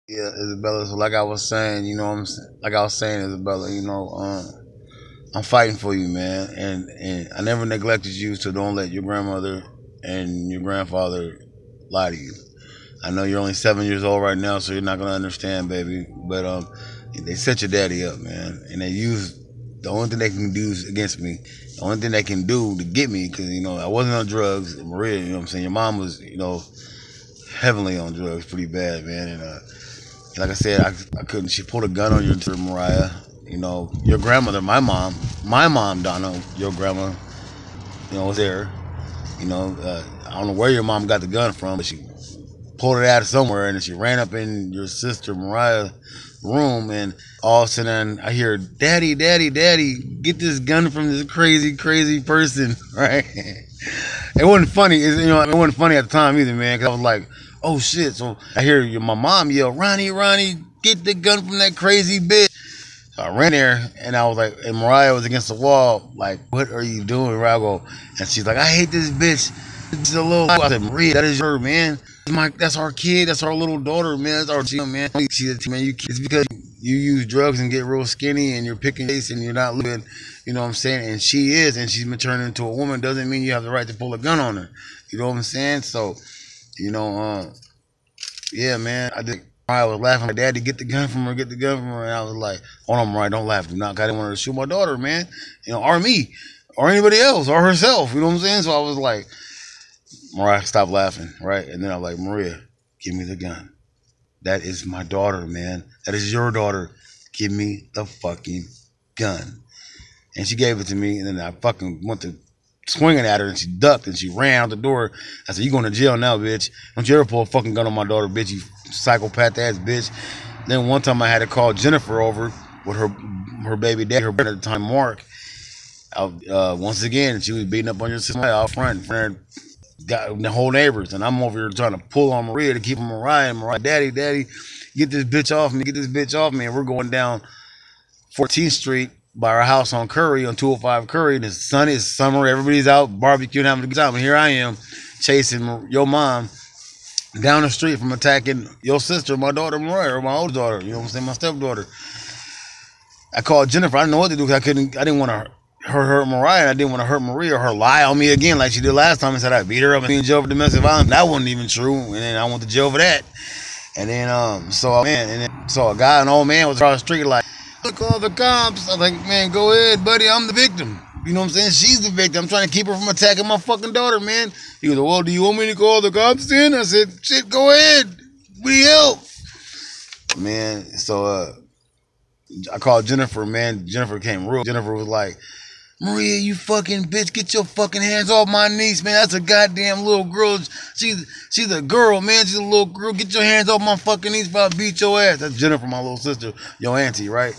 Yeah, Isabella. So like I was saying, like I was saying, Isabella, I'm fighting for you, man, and I never neglected you. So don't let your grandmother and your grandfather lie to you. I know you're only 7 years old right now, so you're not gonna understand, baby. But they set your daddy up, man, and they use the only thing they can do is against me. The only thing they can do to get me, because I wasn't on drugs. Maria, you know what I'm saying. Your mom was, heavily on drugs, pretty bad, man. And like I said, I couldn't. She pulled a gun on your Mariah. Your grandmother, my mom, Donna, your grandma, was there. I don't know where your mom got the gun from, but she pulled it out of somewhere, and then she ran up in your sister Mariah's room, and all of a sudden I hear, "Daddy, Daddy, Daddy, get this gun from this crazy, crazy person!" Right? It wasn't funny. It wasn't funny at the time either, man. Cause I was like, "Oh shit!" So I hear my mom yell, "Ronnie, Ronnie, get the gun from that crazy bitch!" So I ran there, and I was like, and Mariah was against the wall, like, "What are you doing, Rago?" And she's like, "I hate this bitch. It's a little." I said, "Maria, that is her, man. That's our kid. That's our little daughter, man. That's our child, man. Man, it's because you use drugs and get real skinny, and you're picking face, and you're not living. You know what I'm saying? And she is, and she's been turned into a woman. Doesn't mean you have the right to pull a gun on her. You know what I'm saying? So, yeah, man. I was laughing. Like, "Daddy, get the gun from her. Get the gun from her." And I was like, "Oh no, Mariah, don't laugh. Do not. I didn't want her to shoot my daughter, man. Or me, or anybody else, or herself. You know what I'm saying?" So I was like, "Mariah, stop laughing," right? And then I was like, "Maria, give me the gun. That is my daughter, man. That is your daughter. Give me the fucking gun." And she gave it to me, and then I fucking went to swinging at her, and she ducked, and she ran out the door. I said, "You going to jail now, bitch. Don't you ever pull a fucking gun on my daughter, bitch, you psychopath ass bitch." Then one time I had to call Jennifer over with her baby daddy, her brother at the time, Mark. Once again, she was beating up on your sister out front. Got the whole neighbors, and I'm over here trying to pull on Maria to keep Mariah. And Mariah, "Daddy, Daddy, get this bitch off me, get this bitch off me." And we're going down 14th Street by our house on Curry, on 205 Curry. And it's sunny, it's summer, everybody's out barbecuing, having a good time. And here I am chasing your mom down the street from attacking your sister, my daughter Mariah, or my older daughter. You know what I'm saying? My stepdaughter. I called Jennifer. I didn't know what to do because I didn't want to hurt Mariah, and I didn't want to hurt Maria or her lie on me again like she did last time and said I beat her up and be in jail for domestic violence. That wasn't even true, and then I went to jail for that. And then so a guy, an old man, was across the street like, "Call the cops." I was like, "Man, go ahead, buddy. I'm the victim." You know what I'm saying? She's the victim. I'm trying to keep her from attacking my fucking daughter, man. He was like, "Well, do you want me to call the cops then?" I said, "Shit, go ahead. We help." Man, so I called Jennifer, man. Jennifer came real. Jennifer was like, "Maria, you fucking bitch, get your fucking hands off my niece, man. That's a goddamn little girl. She's a girl, man. She's a little girl. Get your hands off my fucking niece before I beat your ass." That's Jennifer, my little sister, your auntie, right?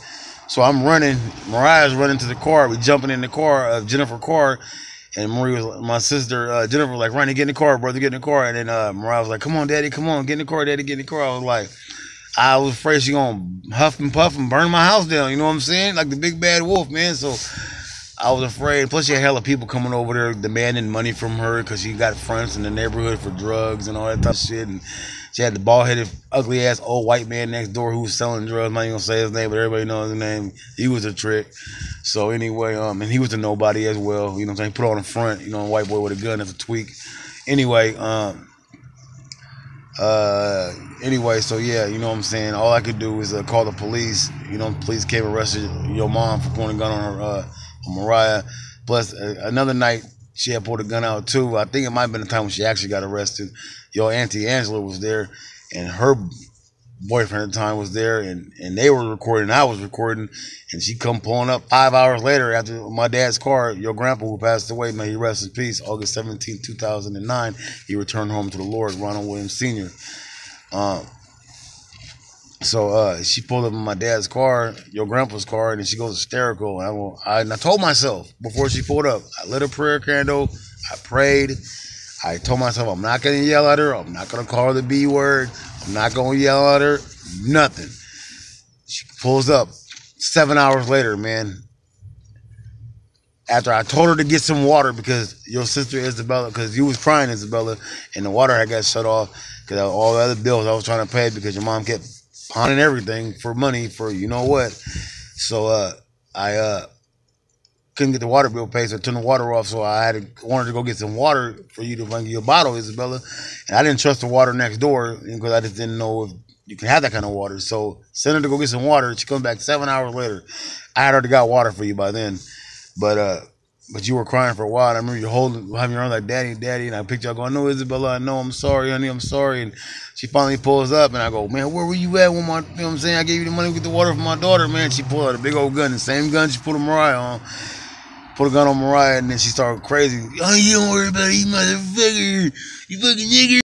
So I'm running. Mariah's running to the car. We jumping in the car of Jennifer's car. And Maria was, my sister, Jennifer was like, "Ronnie, get in the car, brother, get in the car." And then Mariah was like, "Come on, Daddy, come on, get in the car, Daddy, get in the car." I was afraid she gonna huff and puff and burn my house down. You know what I'm saying? Like the big bad wolf, man. So I was afraid. Plus, she had hella people coming over there demanding money from her because she got friends in the neighborhood for drugs and all that type of shit. And she had the bald-headed, ugly-ass old white man next door who was selling drugs. I'm not even gonna say his name, but everybody knows his name. He was a trick. So anyway, and he was a nobody as well. You know what I'm saying? Put on the front, a white boy with a gun. That's a tweak. Anyway, so yeah, you know what I'm saying? All I could do was call the police. Police came and arrested your mom for pulling a gun on her, on Mariah. Plus, another night, she had pulled a gun out too. I think it might have been the time when she actually got arrested. Your auntie Angela was there, and her boyfriend at the time was there, and they were recording. I was recording, and she come pulling up 5 hours later after my dad's car. Your grandpa, who passed away, may he rest in peace, August 17, 2009, he returned home to the Lord, Ronald Williams Sr. So she pulled up in my dad's car, your grandpa's car, and then she goes hysterical. And I told myself before she pulled up, I lit a prayer candle, I prayed, I told myself I'm not going to yell at her, I'm not going to call her the B word, I'm not going to yell at her, nothing. She pulls up 7 hours later, man. After I told her to get some water because your sister Isabella, because you was crying, Isabella, and the water had got shut off because all the other bills I was trying to pay because your mom kept pawning everything for money for you know what. So I couldn't get the water bill paid, so I turned the water off. So I wanted to go get some water for you to bring you a bottle, Isabella. And I didn't trust the water next door because I just didn't know if you can have that kind of water. So sent her to go get some water. She comes back 7 hours later. I had already got water for you by then, but you were crying for a while. And I remember you having your arm like, "Daddy, Daddy," and I picked you up going, "No, Isabella, I know, I'm sorry, honey, I'm sorry." And she finally pulls up, and I go, "Man, where were you at when you know what I'm saying? I gave you the money to get the water for my daughter, man." She pulled out a big old gun, the same gun she put a Mariah on. Put a gun on Mariah, and then she started crazy. "Oh, you don't worry about it, you motherfucker. You fucking nigger."